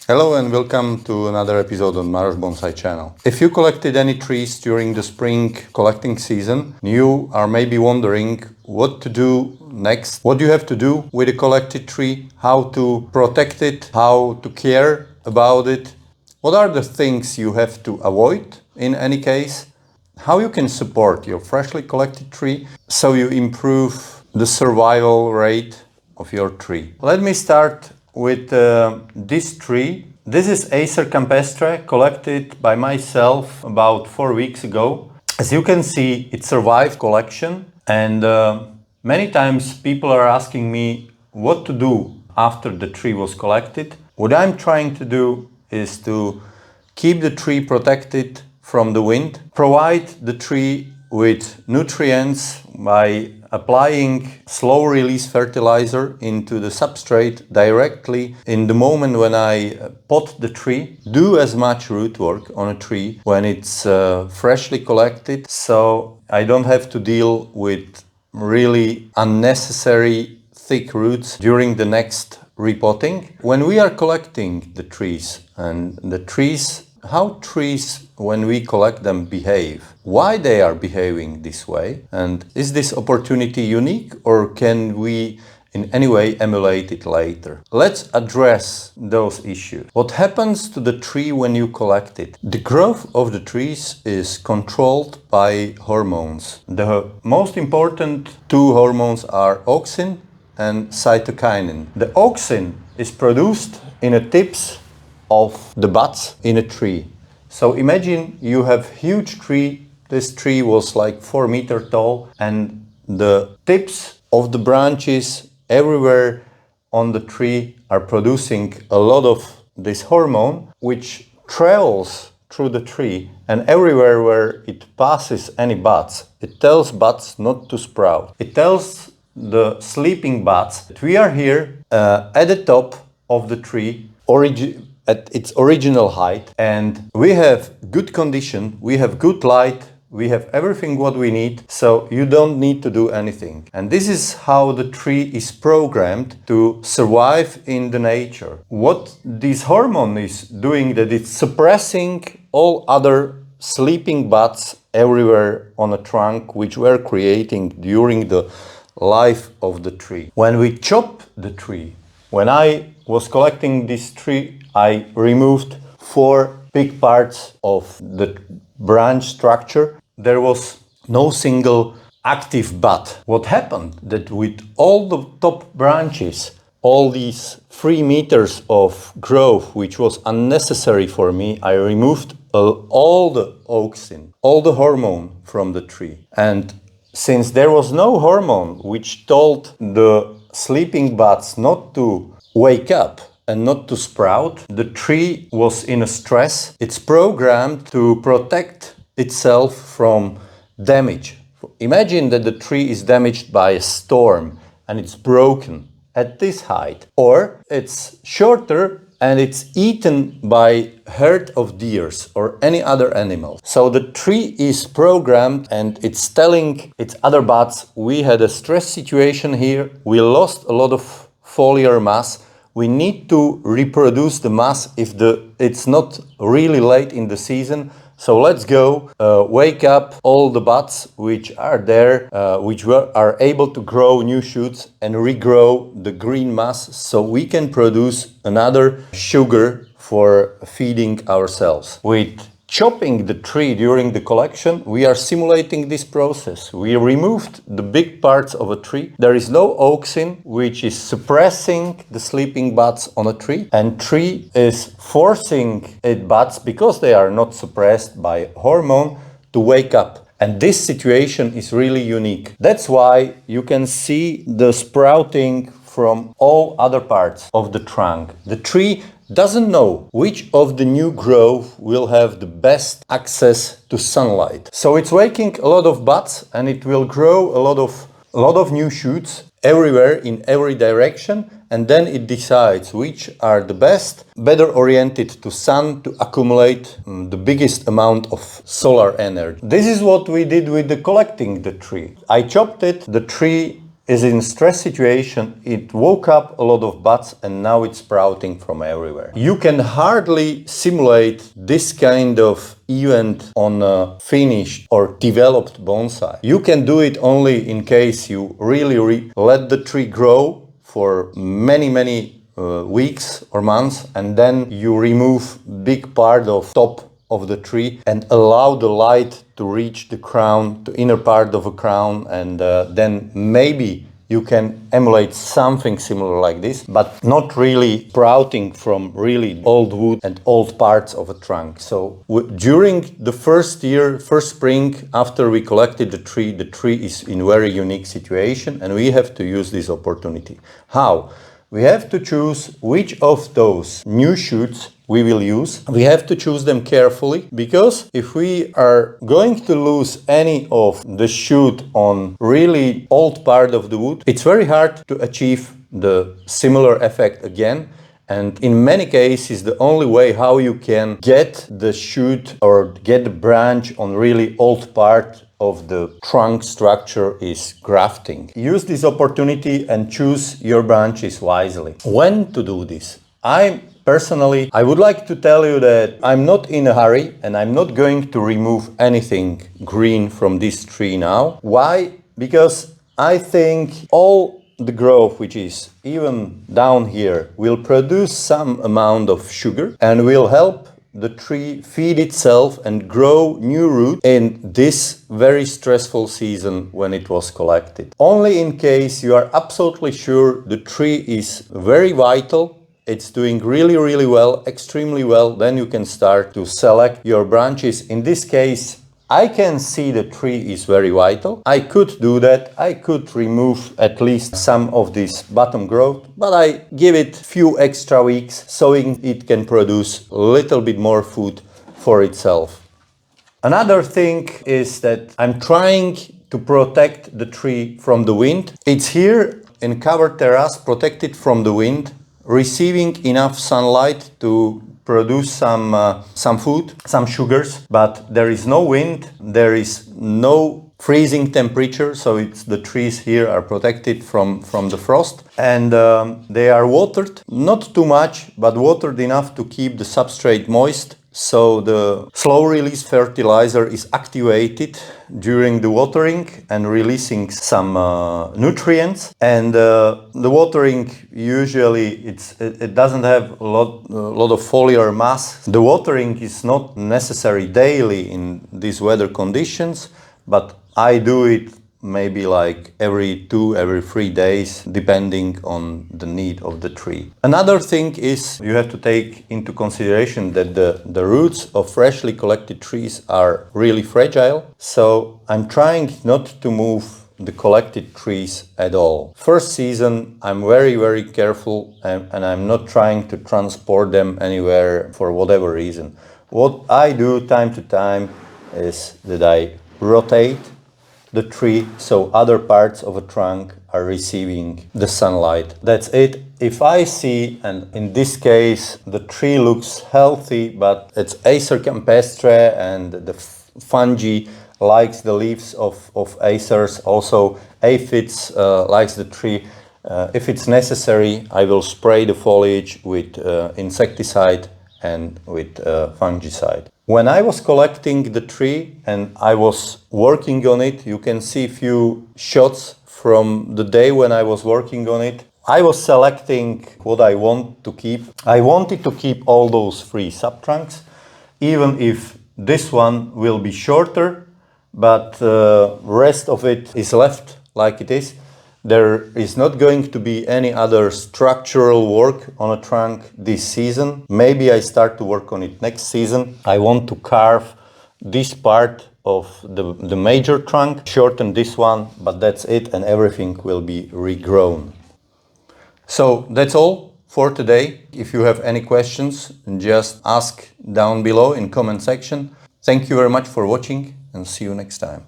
Hello and welcome to another episode on Maros Bonsai channel. If you collected any trees during the spring collecting season, you are maybe wondering what to do next, what you have to do with a collected tree, how to protect it, how to care about it, what are the things you have to avoid in any case, how you can support your freshly collected tree so you improve the survival rate of your tree. Let me start with this tree. This is Acer campestre, collected by myself about 4 weeks ago. As you can see, it survived collection, and many times people are asking me what to do after the tree was collected. What I'm trying to do is to keep the tree protected from the wind, provide the tree with nutrients by applying slow release fertilizer into the substrate directly in the moment when I pot the tree, do as much root work on a tree when it's freshly collected, so I don't have to deal with really unnecessary thick roots during the next repotting. When we are collecting the trees, how trees, when we collect them, behave, why they are behaving this way, and is this opportunity unique or can we in any way emulate it later? Let's address those issues. What happens to the tree when you collect it? The growth of the trees is controlled by hormones. The most important two hormones are auxin and cytokinin. The auxin is produced in the tips of the buds in a tree. So imagine you have huge tree. This tree was like 4 meters tall, and the tips of the branches everywhere on the tree are producing a lot of this hormone, which travels through the tree, and everywhere where it passes any buds, it tells buds not to sprout. It tells the sleeping buds that we are here at the top of the tree, at its original height, and we have good condition, we have good light, we have everything what we need, so you don't need to do anything. And this is how the tree is programmed to survive in the nature. What this hormone is doing, that it's suppressing all other sleeping buds everywhere on a trunk, which were creating during the life of the tree. When we chop the tree, when I was collecting this tree, I removed 4 big parts of the branch structure. There was no single active bud. What happened that with all the top branches, all these 3 meters of growth, which was unnecessary for me, I removed all the auxin, all the hormone from the tree. And since there was no hormone which told the sleeping buds not to wake up and not to sprout, the tree was in a stress. It's programmed to protect itself from damage. Imagine that the tree is damaged by a storm and it's broken at this height, or it's shorter and it's eaten by herd of deers or any other animal. So the tree is programmed and it's telling its other buds, we had a stress situation here, we lost a lot of foliar mass, we need to reproduce the mass if it's not really late in the season. So let's go wake up all the buds which are there, are able to grow new shoots and regrow the green mass, so we can produce another sugar for feeding ourselves. With chopping the tree during the collection, we are simulating this process. We removed the big parts of a tree. There is no auxin, which is suppressing the sleeping buds on a tree, and tree is forcing its buds, because they are not suppressed by hormone, to wake up. And this situation is really unique. That's why you can see the sprouting from all other parts of the trunk. The tree doesn't know which of the new growth will have the best access to sunlight. So it's waking a lot of buds, and it will grow a lot of new shoots everywhere in every direction, and then it decides which are the best, better oriented to sun, to accumulate the biggest amount of solar energy. This is what we did with collecting the tree. I chopped it, the tree is in stress situation. It woke up a lot of buds and now it's sprouting from everywhere. You can hardly simulate this kind of event on a finished or developed bonsai. You can do it only in case you really let the tree grow for many weeks or months, and then you remove big part of top of the tree and allow the light to reach the crown, the inner part of a crown, and then maybe you can emulate something similar like this, but not really sprouting from really old wood and old parts of a trunk. So during the first spring, after we collected the tree is in very unique situation, and we have to use this opportunity. How? We have to choose which of those new shoots we will use. We have to choose them carefully, because if we are going to lose any of the shoot on really old part of the wood, it's very hard to achieve the similar effect again. And in many cases, the only way how you can get the shoot or get the branch on really old part of the trunk structure is grafting. Use this opportunity and choose your branches wisely. When to do this? Personally, I would like to tell you that I'm not in a hurry and I'm not going to remove anything green from this tree now. Why? Because I think all the growth which is even down here will produce some amount of sugar and will help the tree feed itself and grow new roots in this very stressful season when it was collected. Only in case you are absolutely sure the tree is very vital, it's doing really well, extremely well, then you can start to select your branches. In this case, I can see the tree is very vital. I could do that. I could remove at least some of this bottom growth, but I give it few extra weeks so it can produce a little bit more food for itself. Another thing is that I'm trying to protect the tree from the wind. It's here in covered terrace, protected from the wind, receiving enough sunlight to produce some food, some sugars, but there is no wind, there is no freezing temperature, so the trees here are protected from the frost, and they are watered, not too much, but watered enough to keep the substrate moist. So the slow release fertilizer is activated during the watering and releasing some nutrients. And the watering usually it doesn't have a lot of foliar mass. The watering is not necessary daily in these weather conditions, but I do it maybe like every 3 days, depending on the need of the tree. Another thing is you have to take into consideration that the roots of freshly collected trees are really fragile. So I'm trying not to move the collected trees at all. First season, I'm very careful and I'm not trying to transport them anywhere for whatever reason. What I do time to time is that I rotate the tree so other parts of a trunk are receiving the sunlight. That's it. If I see, and in this case the tree looks healthy, but it's Acer campestre and the fungi likes the leaves of acers, also aphids likes the tree. If it's necessary, I will spray the foliage with insecticide and with fungicide. When I was collecting the tree and I was working on it, you can see a few shots from the day when I was working on it. I was selecting what I want to keep. I wanted to keep all those 3 subtrunks, even if this one will be shorter, but the rest of it is left like it is. There is not going to be any other structural work on a trunk this season. Maybe I start to work on it next season. I want to carve this part of the major trunk, shorten this one, but that's it, and everything will be regrown. So that's all for today. If you have any questions, just ask down below in comment section. Thank you very much for watching and see you next time.